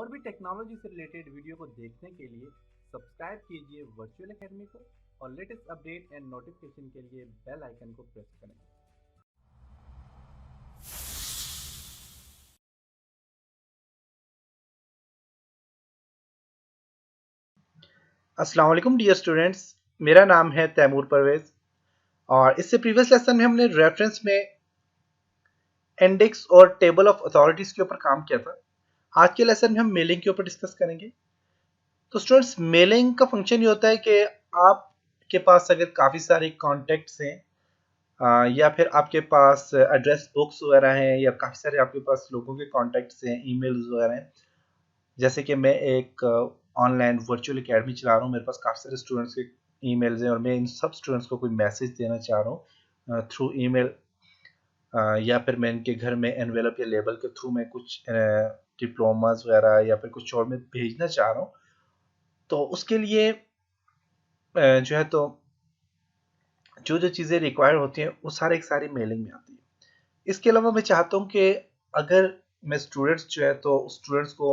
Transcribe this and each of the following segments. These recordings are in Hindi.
और भी टेक्नोलॉजी से रिलेटेड वीडियो को देखने के लिए सब्सक्राइब कीजिए वर्चुअल एकेडमी को और लेटेस्ट अपडेट एंड नोटिफिकेशन के लिए बेल आइकन को प्रेस करें। अस्सलाम वालेकुम डियर स्टूडेंट्स, मेरा नाम है तैमूर परवेज और इससे प्रीवियस लेसन में हमने रेफरेंस में इंडेक्स और टेबल ऑफ अथॉरिटीज के ऊपर काम किया था। आज के लेसन में हम मेलिंग के ऊपर डिस्कस करेंगे। तो स्टूडेंट्स, मेलिंग का फंक्शन ये होता है कि आपके पास अगर काफ़ी सारे कॉन्टेक्ट्स हैं या फिर आपके पास एड्रेस बुक्स वगैरह हैं या काफ़ी सारे आपके पास लोगों के कॉन्टेक्ट्स हैं, ईमेल्स वगैरह हैं। जैसे कि मैं एक ऑनलाइन वर्चुअल एकेडमी चला रहा हूँ, मेरे पास काफ़ी सारे स्टूडेंट्स के ईमेल्स हैं और मैं इन सब स्टूडेंट्स को कोई मैसेज देना चाह रहा हूँ थ्रू ईमेल, या फिर मैं इनके घर में एनवेलप या लेबल के थ्रू मैं कुछ डिप्लोमास वगैरह या फिर कुछ और मैं भेजना चाह रहा हूँ। तो उसके लिए जो है तो जो जो चीज़ें रिक्वायर होती हैं वो सारे एक सारी मेलिंग में आती है। इसके अलावा मैं चाहता हूँ कि अगर मैं स्टूडेंट्स जो है तो स्टूडेंट्स को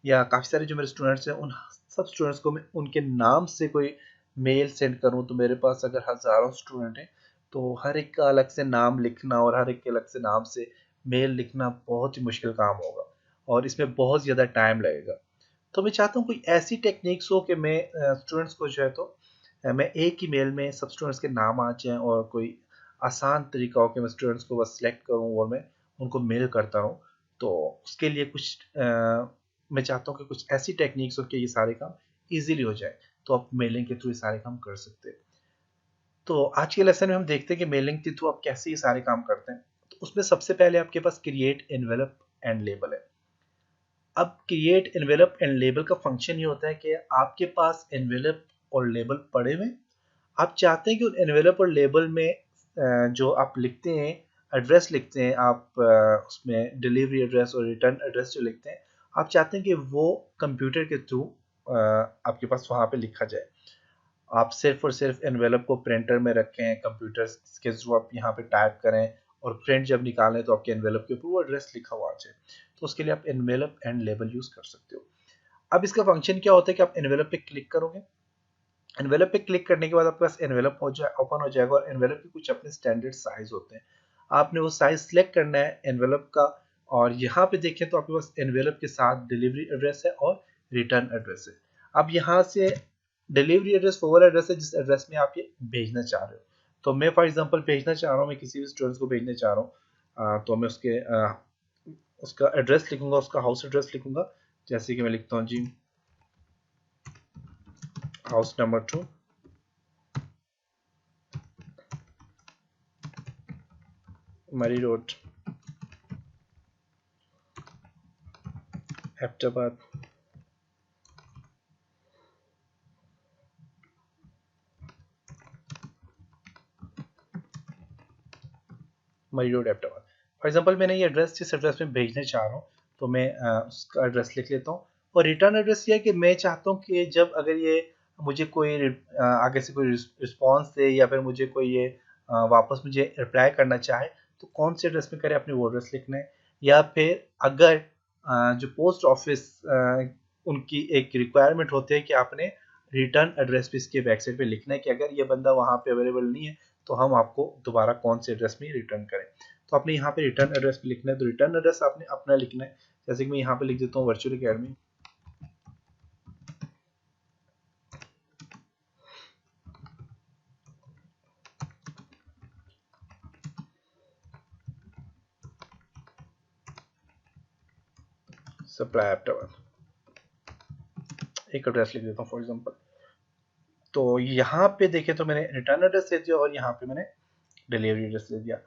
या काफ़ी सारे जो मेरे स्टूडेंट्स हैं उन सब स्टूडेंट्स को मैं उनके नाम से कोई मेल सेंड करूँ। तो मेरे पास अगर हज़ारों स्टूडेंट हैं तो हर एक का अलग से नाम लिखना और हर एक के अलग से नाम से मेल लिखना बहुत ही मुश्किल काम होगा और इसमें बहुत ज़्यादा टाइम लगेगा। तो मैं चाहता हूँ कोई ऐसी टेक्निक्स हो कि मैं स्टूडेंट्स को जो है तो मैं एक ही मेल में सब स्टूडेंट्स के नाम आ जाएं और कोई आसान तरीका हो कि मैं स्टूडेंट्स को बस सेलेक्ट करूं और मैं उनको मेल करता रहूं। तो उसके लिए कुछ मैं चाहता हूं कि कुछ ऐसी टेक्निक्स हो कि ये सारे काम इजीली हो जाए। तो आप मेलिंग के थ्रू ये सारे काम कर सकते हैं। तो आज के लेसन में हम देखते हैं कि मेलिंग के थ्रू आप कैसे ये सारे काम करते हैं। तो उसमें सबसे पहले आपके पास क्रिएट एनवेलप एंड लेबल है। अब क्रिएट एनवेलप एंड लेबल का फंक्शन ये होता है कि आपके पास एनवेलप और लेबल पड़े हुए, आप चाहते हैं कि उन एनवेलप और लेबल में जो आप लिखते हैं, एड्रेस लिखते हैं आप, उसमें डिलीवरी एड्रेस और रिटर्न एड्रेस जो लिखते हैं, आप चाहते हैं कि वो कंप्यूटर के थ्रू आपके पास वहाँ पे लिखा जाए। आप सिर्फ और सिर्फ एनवेलप को प्रिंटर में रखें, कंप्यूटर के थ्रू आप यहाँ पे टाइप करें और प्रिंट जब निकालें तो आपके एनवेलप के ऊपर वो एड्रेस लिखा हुआ आ जाए। तो उसके लिए आप एनवेलप एंड लेबल यूज़ कर सकते हो। अब इसका फंक्शन क्या होता है कि आप एनवेलप पे क्लिक करोगे, एनवेलप पे क्लिक करने के बाद आपके पास एनवेलप हो जाए ओपन हो जाएगा और एनवेलप के कुछ अपने स्टैंडर्ड साइज होते हैं। आपने वो साइज सिलेक्ट करना है एनवेलप का और यहाँ पे देखें तो आपके पास एनवेलप के साथ डिलीवरी एड्रेस है और रिटर्न एड्रेस है। अब यहाँ से डिलीवरी एड्रेस फॉरवर्ड एड्रेस है जिस एड्रेस में आप ये भेजना चाह रहे हो। तो मैं फॉर एग्जांपल भेजना चाह रहा हूँ, मैं किसी भी स्टूडेंट्स को भेजने चाह रहा हूँ, तो मैं उसका एड्रेस लिखूंगा, उसका हाउस एड्रेस लिखूंगा। जैसे कि मैं लिखता हूँ जी हाउस नंबर 2, मरी रोड, एबटाबाद, मरी रोड, एबटाबाद। फॉर एग्जांपल मैंने ये एड्रेस जिस एड्रेस में भेजने चाह रहा हूँ तो मैं उसका एड्रेस लिख लेता हूँ। और रिटर्न एड्रेस ये है कि मैं चाहता हूँ कि जब अगर ये मुझे कोई आगे से कोई रिस्पॉन्स दे या फिर मुझे कोई ये वापस मुझे रिप्लाई करना चाहे तो कौन से एड्रेस में करे, अपने वो एड्रेस लिखना है। या फिर अगर जो पोस्ट ऑफिस उनकी एक रिक्वायरमेंट होती है कि आपने रिटर्न एड्रेस भी इसके वेबसाइट पे लिखना है कि अगर ये बंदा वहाँ पे अवेलेबल नहीं है तो हम आपको दोबारा कौन से एड्रेस में रिटर्न करें। तो आपने यहाँ पे रिटर्न एड्रेस पे लिखना है, तो रिटर्न एड्रेस आपने अपना लिखना है। जैसे कि मैं यहाँ पे लिख देता हूँ वर्चुअल एकेडमी, सप्लाई एबटाबाद, एक एड्रेस लिख देता हूँ फॉर एग्जांपल। तो यहाँ पे देखें तो मैंने रिटर्न एड्रेस दे दिया और यहाँ पे मैंने डिलीवरी एड्रेस दे दिया।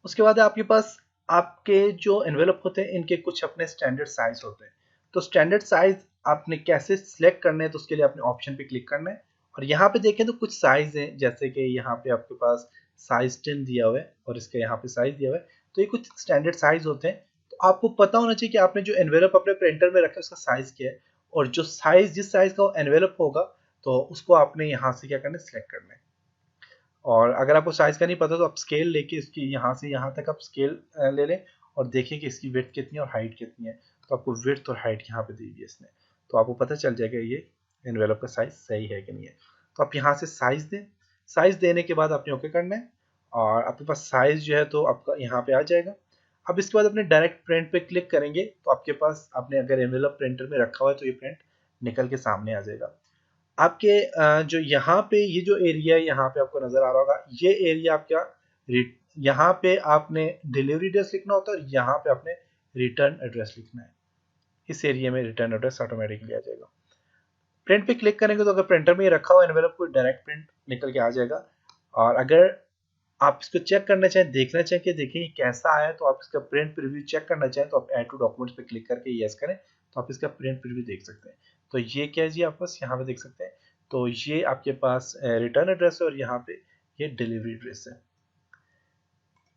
उसके बाद आपके पास आपके जो एनवेलप होते हैं इनके कुछ अपने स्टैंडर्ड साइज होते हैं। तो स्टैंडर्ड साइज आपने कैसे सिलेक्ट करना है, तो उसके लिए आपने ऑप्शन पे क्लिक करना है और यहाँ पे देखें तो कुछ साइज है, जैसे कि यहाँ पे आपके पास साइज 10 दिया हुआ है और इसका यहाँ पे साइज दिया हुआ है। तो ये कुछ स्टैंडर्ड साइज होते हैं। तो आपको पता होना चाहिए कि आपने जो एनवेलप अपने प्रिंटर में रखा है उसका साइज क्या है और जो साइज जिस साइज का एनवेलप होगा तो उसको आपने यहाँ से क्या करना है, सिलेक्ट करना है। और अगर आपको साइज का नहीं पता तो आप स्केल लेके इसकी यहाँ से यहाँ तक आप स्केल ले लें और देखें कि इसकी विड्थ कितनी है और हाइट कितनी है। तो आपको विड्थ और हाइट यहाँ पे दी हुई है इसने, तो आपको पता चल जाएगा ये एनवेलप का साइज सही है कि नहीं है। तो आप यहाँ से साइज दें, साइज देने के बाद आपने ओके करना है और आपके पास साइज जो है तो आपका यहाँ पे आ जाएगा। अब इसके बाद अपने डायरेक्ट प्रिंट पे क्लिक करेंगे तो आपके पास, आपने अगर एनवेलप प्रिंटर में रखा हुआ है तो ये प्रिंट निकल के सामने आ जाएगा। आपके जो यहाँ पे ये जो एरिया है यहाँ पे आपको नजर आ रहा होगा, ये एरिया आपका, यहाँ पे आपने डिलीवरी एड्रेस लिखना होता है और यहाँ पे आपने रिटर्न एड्रेस लिखना है। इस एरिया में रिटर्न एड्रेस ऑटोमेटिकली आ जाएगा। प्रिंट पे क्लिक करेंगे तो अगर प्रिंटर में रखा हुआ एनवेलप को डायरेक्ट प्रिंट निकल के आ जाएगा। और अगर आप इसको चेक करना चाहें, देखना चाहें कि देखिए कैसा आया, तो आप इसका प्रिंट प्रीव्यू चेक करना चाहें तो आप ऐड टू डॉक्यूमेंट्स पे क्लिक करके यस करें तो आप इसका प्रिंट प्रीव्यू देख सकते हैं। तो ये क्या है जी, आप बस यहाँ पे देख सकते हैं। तो ये आपके पास रिटर्न एड्रेस है और यहाँ पे ये डिलीवरी एड्रेस है।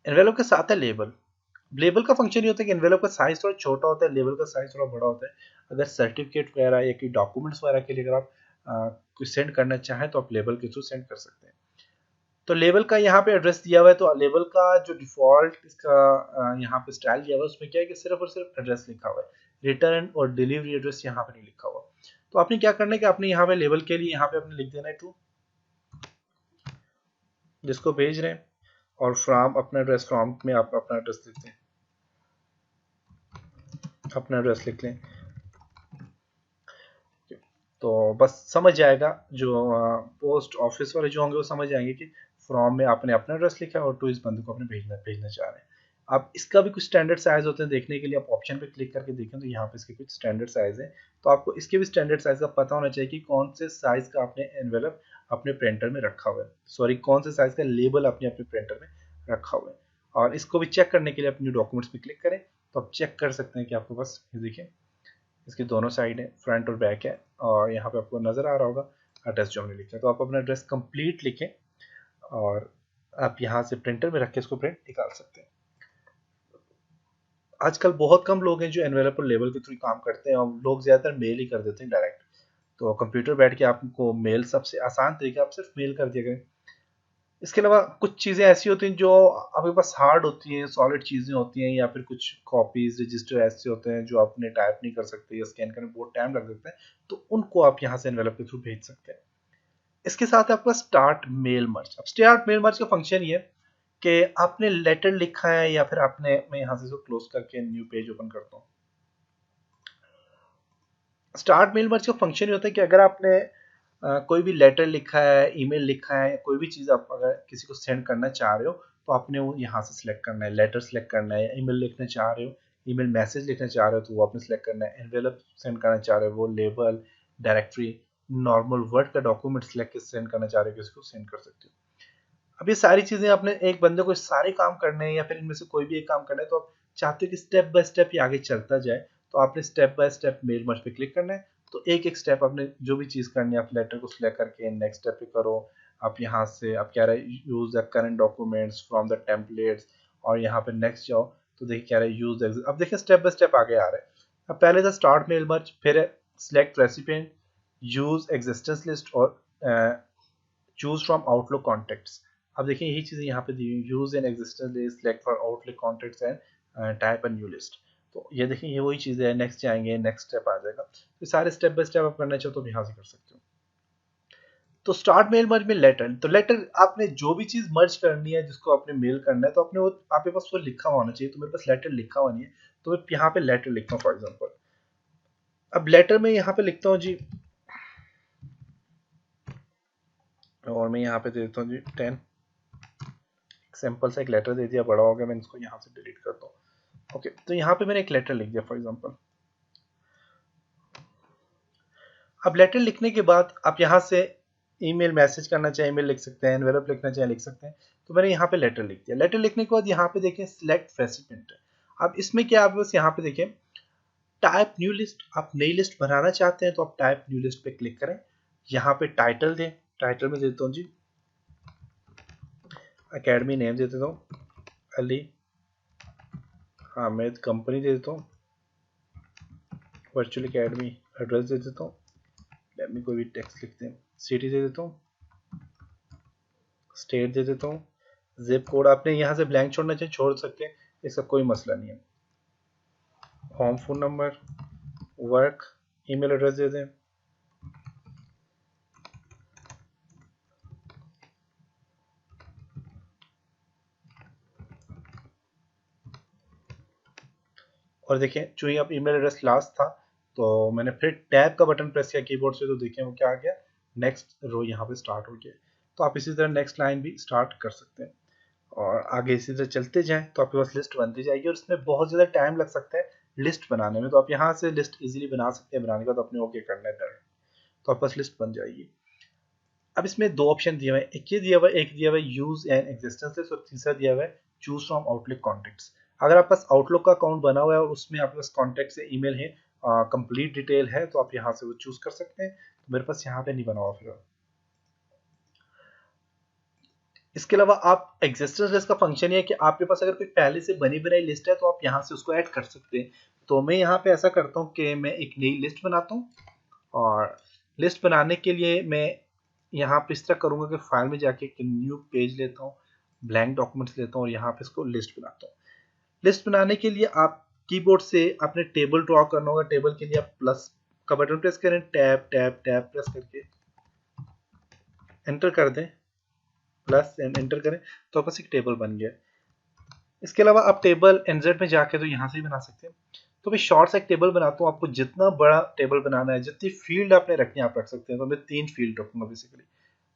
एनवेलप के साथ है लेबल। लेबल का फंक्शन ये होता है कि एनवेलप का साइज थोड़ा छोटा होता है, लेबल का साइज थोड़ा बड़ा होता है। अगर सर्टिफिकेट वगैरह या कोई डॉक्यूमेंट्स वगैरह के लिए अगर आप कुछ सेंड करना चाहें तो आप लेबल के थ्रू सेंड कर सकते हैं। तो लेबल का यहाँ पे एड्रेस दिया हुआ है, तो लेबल का जो डिफॉल्ट इसका यहाँ पे स्टाइल दिया हुआ है उसमें क्या है कि सिर्फ और सिर्फ एड्रेस लिखा हुआ है, रिटर्न और डिलीवरी एड्रेस यहाँ पे नहीं लिखा हुआ। तो आपने क्या करना है कि आपने यहाँ पे लेबल के लिए यहाँ पे आपने लिख देना है टू, जिसको भेज रहे हैं, और फ्रॉम अपना एड्रेस, फ्रॉम में आप अपना एड्रेस लिखते हैं, अपना एड्रेस लिख लें। तो बस समझ जाएगा जो पोस्ट ऑफिस वाले जो होंगे वो समझ जाएंगे कि फ्रॉम में आपने अपना एड्रेस लिखा है और टू इस बंदे को आपने भेजना चाह रहे हैं। अब इसका भी कुछ स्टैंडर्ड साइज होते हैं, देखने के लिए आप ऑप्शन पे क्लिक करके देखें तो यहाँ पे इसके कुछ स्टैंडर्ड साइज है। तो आपको इसके भी स्टैंडर्ड साइज का पता होना चाहिए कि कौन से साइज का आपने एनवेलप अपने प्रिंटर में रखा हुआ है, सॉरी कौन से साइज का लेबल आपने अपने प्रिंटर में रखा हुआ है। और इसको भी चेक करने के लिए अपने डॉक्यूमेंट्स पे क्लिक करें तो आप चेक कर सकते हैं कि आपके पास ये देखिए इसकी दोनों साइड है, फ्रंट और बैक है, और यहाँ पे आपको नजर आ रहा होगा एड्रेस जो हमने लिखा है। तो आप अपना एड्रेस कंप्लीट लिखें और आप यहाँ से प्रिंटर में रख के इसको प्रिंट निकाल सकते हैं। आजकल बहुत कम लोग हैं जो एनवेलप और लेबल के थ्रू काम करते हैं, और लोग ज्यादातर मेल ही कर देते हैं डायरेक्ट। तो कंप्यूटर बैठ के आपको मेल सबसे आसान तरीका, आप सिर्फ मेल कर दिया करें। इसके अलावा कुछ चीज़ें ऐसी होती हैं जो आपके पास हार्ड होती हैं, सॉलिड चीज़ें होती हैं, या फिर कुछ कॉपीज रजिस्टर ऐसे होते हैं जो आपने टाइप नहीं कर सकते या स्कैन करने में बहुत टाइम लग सकता है, तो उनको आप यहाँ से एनवेलप के थ्रू भेज सकते हैं। इसके साथ आपका स्टार्ट मेल मर्ज। अब स्टार्ट मेल मर्ज का फंक्शन ये कि आपने लेटर लिखा है या फिर आपने, मैं यहाँ से इसको क्लोज करके न्यू पेज ओपन करता हूँ। स्टार्ट मेल मर्ज का फंक्शन ये होता है कि अगर आपने कोई भी लेटर लिखा है, ईमेल लिखा है, कोई भी चीज़ आप अगर किसी को सेंड करना चाह रहे हो तो आपने वो यहाँ से सिलेक्ट करना है, लेटर सिलेक्ट करना है, ईमेल लिखना चाह रहे हो, ईमेल मैसेज लिखना चाह रहे हो तो वो आपने सिलेक्ट करना है, एनवेलप सेंड करना चाह रहे हो वो लेबल, डायरेक्टरी, नॉर्मल वर्ड का डॉक्यूमेंट सिलेक्ट के सेंड करना चाह रहे हो किसी को सेंड कर सकते हो। अब ये सारी चीज़ें आपने एक बंदे को सारे काम करने हैं या फिर इनमें से कोई भी एक काम करना है, तो आप चाहते हो कि स्टेप बाय स्टेप ये आगे चलता जाए, तो आपने step by step mail merge पे क्लिक करना है। तो एक एक स्टेप आपने जो भी चीज़ करनी है, आप लेटर को सिलेक्ट करके नेक्स्ट स्टेप पे करो। आप यहाँ से आप कह रहे हैं use the current documents from the templates, और यहाँ पे नेक्स्ट जाओ तो देखिए कह रहे हैं यूज, अब देखिए स्टेप बाय स्टेप आगे आ रहे हैं। अब पहले था स्टार्ट मेल मर्ज, फिर select recipient, use existence list, और चूज फ्रॉम आउटलुक कॉन्टेक्ट्स। अब देखिए यही चीज़ें यहाँ पे दी हुई, use an existence list, select for outlook contacts and type a new list. तो ये देखिए ये वही चीज़ है, नेक्स्ट जाएंगे नेक्स्ट स्टेप आ जाएगा। तो सारे स्टेप बाय स्टेप आप करना चाहो तो यहाँ से कर सकते हो। तो स्टार्ट मेल मर्ज में लेटर, तो लेटर आपने जो भी चीज़ मर्ज करनी है जिसको आपने मेल करना है तो आपने वो आपके पास वो लिखा होना चाहिए। तो मेरे पास लेटर लिखा हुआ नहीं है तो मैं यहाँ पे लेटर लिखता हूँ फॉर एग्जाम्पल। अब लेटर में यहाँ पे लिखता हूँ जी, और मैं यहाँ पे दे देता हूँ जी 10। सिंपल सा एक लेटर दे दिया, बड़ा हो गया, मैं इसको यहाँ से डिलीट करता हूँ। ओके, तो यहाँ पे मैंने एक लेटर लिख दिया फॉर एग्जांपल। अब लेटर लिखने के बाद आप यहाँ से ईमेल मैसेज करना चाहे ईमेल लिख सकते हैं, एनवेलप लिखना चाहे लिख सकते हैं। तो मैंने यहाँ पे लेटर लिख दिया। लेटर लिखने के बाद यहाँ पे देखें सिलेक्ट रेसिपिएंट। अब इसमें क्या, आप बस यहाँ पे देखें टाइप न्यू लिस्ट, आप नई लिस्ट बनाना चाहते हैं तो आप टाइप न्यू लिस्ट पे क्लिक करें। यहाँ पे टाइटल दें, टाइटल में देता हूँ जी अकेडमी, नेम दे देता हूँ अली हामिद, कंपनी दे देता हूँ वर्चुअल अकेडमी, एड्रेस दे देता हूँ, लेट मी कोई भी टेक्स्ट लिखते हैं, सिटी दे देता हूँ, स्टेट दे देता हूँ, जिप कोड आपने यहाँ से ब्लैंक छोड़ना चाहिए छोड़ सकते हैं, इसका कोई मसला नहीं है। Home phone number, work email address दे दें, और देखें जो ही अब ईमेल एड्रेस लास्ट था तो मैंने फिर टैब का बटन प्रेस किया कीबोर्ड से, तो देखें वो क्या आ गया, नेक्स्ट रो यहाँ पे स्टार्ट हो गया। तो आप इसी तरह नेक्स्ट लाइन भी स्टार्ट कर सकते हैं और आगे इसी तरह चलते जाएं तो आपके पास लिस्ट बनती जाएगी, और इसमें बहुत ज़्यादा टाइम लग सकता है लिस्ट बनाने में, तो आप यहाँ से लिस्ट इजीली बना सकते हैं। बनाने का तो अपने ओके करना है डर, तो आपके पास लिस्ट बन जाएगी। अब इसमें दो ऑप्शन दिए हुए हैं, एक ये दिया हुआ है, एक दिया हुआ है यूज एन एग्जिस्टेंस लिस्ट, और तीसरा दिया हुआ है चूज फ्रॉम आउटलुक कॉन्टेक्ट्स। अगर आपके पास आउटलुक का अकाउंट बना हुआ है और उसमें आपके पास कॉन्टेक्ट से ईमेल है, कंप्लीट डिटेल है, तो आप यहाँ से वो चूज कर सकते हैं। तो मेरे पास यहाँ पे नहीं बना हुआ फिर। इसके अलावा आप एग्जिस्टेंस लिस्ट का फंक्शन ये है कि आपके पास अगर कोई पहले से बनी बनाई लिस्ट है तो आप यहाँ से उसको ऐड कर सकते हैं। तो मैं यहाँ पे ऐसा करता हूँ कि मैं एक नई लिस्ट बनाता हूँ, और लिस्ट बनाने के लिए मैं यहाँ पे इस तरह करूँगा कि फाइल में जाके एक न्यू पेज लेता हूँ, ब्लैंक डॉक्यूमेंट्स लेता हूँ और यहाँ पे इसको लिस्ट बनाता हूँ। लिस्ट बनाने के लिए आप कीबोर्ड से अपने टेबल ड्रॉ करना होगा। टेबल के लिए आप प्लस का बटन प्रेस करें, टैब टैब टैब प्रेस करके एंटर कर दें, प्लस एंड एंटर करें, तो आपके पास एक टेबल बन गया। इसके अलावा आप टेबल एनजेड में जाके तो यहाँ से भी बना सकते हैं। तो मैं शॉर्ट सा एक टेबल बनाता हूँ, आपको जितना बड़ा टेबल बनाना है, जितनी फील्ड आपने रखनी है आप रख सकते हैं। तो मैं 3 फील्ड रखूंगा बेसिकली।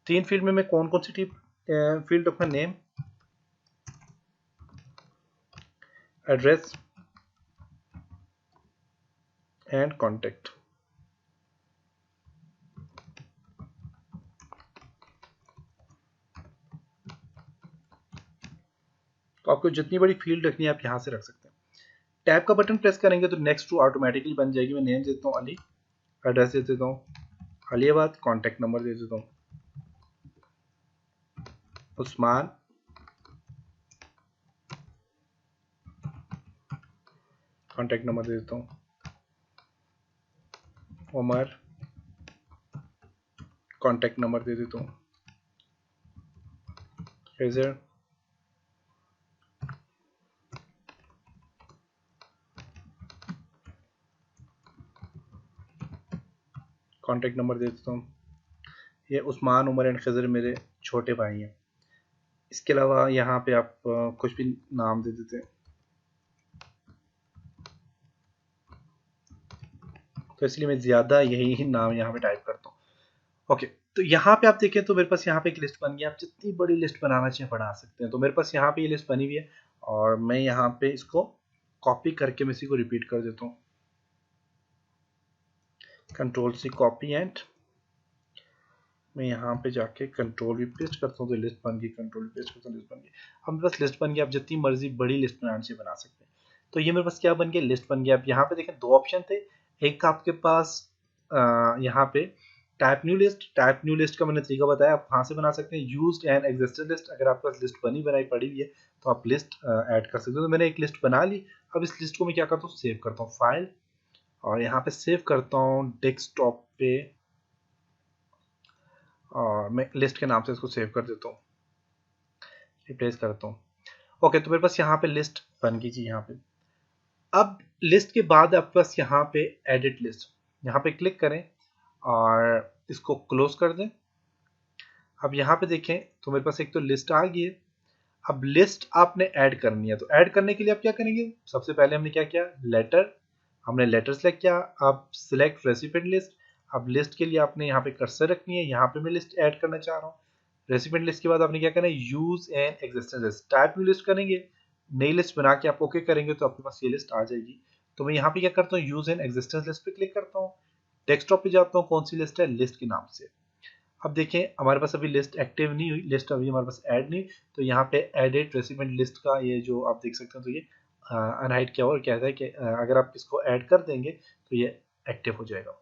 3 फील्ड में मैं कौन कौन सी फील्ड रखूंगा, नेम, एड्रेस एंड कॉन्टेक्ट। तो आपको जितनी बड़ी फील्ड रखनी है आप यहाँ से रख सकते हैं। टैब का बटन प्रेस करेंगे तो नेक्स्ट टू ऑटोमेटिकली बन जाएगी। मैं नेम देता हूँ अली, एड्रेस दे देता हूँ अलीबाद, कॉन्टेक्ट नंबर दे देता हूँ उस्मान, कॉन्टेक्ट नंबर दे देता हूँ उमर, कॉन्टेक्ट नंबर दे देता हूँ खिजर, कॉन्टेक्ट नंबर दे देता हूँ। ये उस्मान, उमर एंड खिजर मेरे छोटे भाई हैं। इसके अलावा यहाँ पे आप कुछ भी नाम दे देते हैं। तो इसलिए मैं ज़्यादा यही नाम यहाँ पे टाइप करता हूँ। ओके, तो यहाँ पे आप देखें तो मेरे पास यहाँ पे एक लिस्ट बन गई। आप जितनी बड़ी लिस्ट बनाना चाहिए बना सकते हैं। तो मेरे पास यहाँ पे ये लिस्ट बनी हुई है और मैं यहाँ पे इसको कॉपी करके मैं इसी को रिपीट कर देता हूँ। कंट्रोल सी कॉपी एंड मैं यहाँ पे जाके कंट्रोल भी पेस्ट करता हूँ तो लिस्ट बन गई, कंट्रोल भी पेस्ट करता हूँ, लिस्ट बन गई। अब मेरे पास लिस्ट बन गई। आप जितनी मर्जी बड़ी लिस्ट बनाना चाहिए बना सकते हैं। तो ये मेरे पास क्या बन गया, लिस्ट बन गया। अब यहाँ पे देखें दो ऑप्शन थे, एक आपके पास यहाँ पे type new list. Type new list का मैंने तरीका बताया, आप कहाँ से बना सकते हैं, यूज्ड एंड एग्जिस्टेड लिस्ट। अगर आपके पास लिस्ट बनी बनाई पड़ी हुई है तो आप लिस्ट ऐड कर सकते हो। तो मैंने एक लिस्ट बना ली। अब इस लिस्ट को मैं क्या करता हूँ, सेव करता हूँ फाइल, और यहाँ पे सेव करता हूँ डेस्कटॉप पे, और मैं लिस्ट के नाम से इसको सेव कर देता हूँ, रिप्लेस करता हूँ। ओके, तो मेरे पास यहाँ पे लिस्ट बन गई जी। यहाँ पे अब लिस्ट के बाद आपके पास यहाँ पे एडिट लिस्ट, यहाँ पे क्लिक करें और इसको क्लोज कर दें। अब यहाँ पे देखें तो मेरे पास एक तो लिस्ट आ गई है। अब लिस्ट आपने ऐड करनी है, तो ऐड करने के लिए आप क्या करेंगे, सबसे पहले हमने क्या किया, लेटर, हमने लेटर सेलेक्ट किया। अब सिलेक्ट रेसिपिएंट लिस्ट। अब लिस्ट के लिए आपने यहाँ पे कर्सर रखनी है, यहाँ पे मैं लिस्ट ऐड करना चाह रहा हूँ। रेसिपिएंट लिस्ट के बाद आपने क्या करना है, use an existence list. Type new list करेंगे, नई लिस्ट बना के आप ओके करेंगे तो आपके पास ये लिस्ट आ जाएगी। तो मैं यहाँ पे क्या करता हूँ, यूज एन एग्जिस्टेंस लिस्ट पे क्लिक करता हूँ, डेस्कटॉप पे जाता हूँ, कौन सी लिस्ट है, लिस्ट के नाम से। अब देखें हमारे पास अभी लिस्ट एक्टिव नहीं हुई, लिस्ट अभी हमारे पास ऐड नहीं, तो यहाँ पे एडिट रेसिपिएंट लिस्ट का ये जो आप देख सकते हैं, तो ये अनहाइड किया और कहता है कि अगर आप इसको ऐड कर देंगे तो ये एक्टिव हो जाएगा।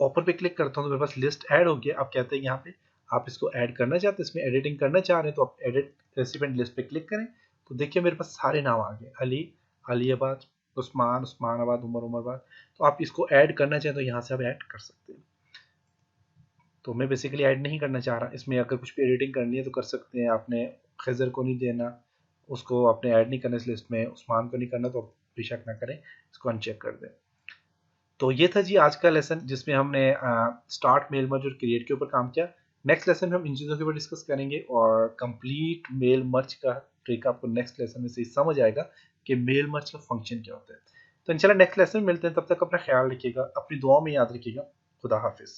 ओपन पे क्लिक करता हूँ तो मेरे पास लिस्ट ऐड हो गया। अब कहते हैं यहाँ पे आप इसको ऐड करना चाहते हैं, इसमें एडिटिंग करना चाह रहे हैं, तो आप एडिट रेसिपिएंट लिस्ट पे क्लिक करें। तो देखिए मेरे पास सारे नाम आ गए, अली, अलीबाद, उस्मान, उस्मानाबाद, उमर, उमरबाद। तो आप इसको ऐड करना चाहें तो यहाँ से आप ऐड कर सकते हैं। तो मैं बेसिकली ऐड नहीं करना चाह रहा इसमें, अगर कुछ भी एडिटिंग करनी है तो कर सकते हैं। आपने खजर को नहीं देना, उसको आपने ऐड नहीं करना इस लिस्ट में, उस्मान को नहीं करना, तो बेशक ना करें। इसको अनचेक कर दें। तो ये था जी आज का लेसन जिसमें हमने स्टार्ट मेल मर्ज और क्रिएट के ऊपर काम किया। नेक्स्ट लेसन में हम इन चीज़ों के ऊपर डिस्कस करेंगे और कंप्लीट मेल मर्ज का ट्रिक आपको नेक्स्ट लेसन में से समझ आएगा कि मेल मर्ज का फंक्शन क्या होता है। तो इंशाल्लाह नेक्स्ट लेसन में मिलते हैं, तब तक अपना ख्याल रखिएगा, अपनी दुआओं में याद रखिएगा। खुदा हाफिज़।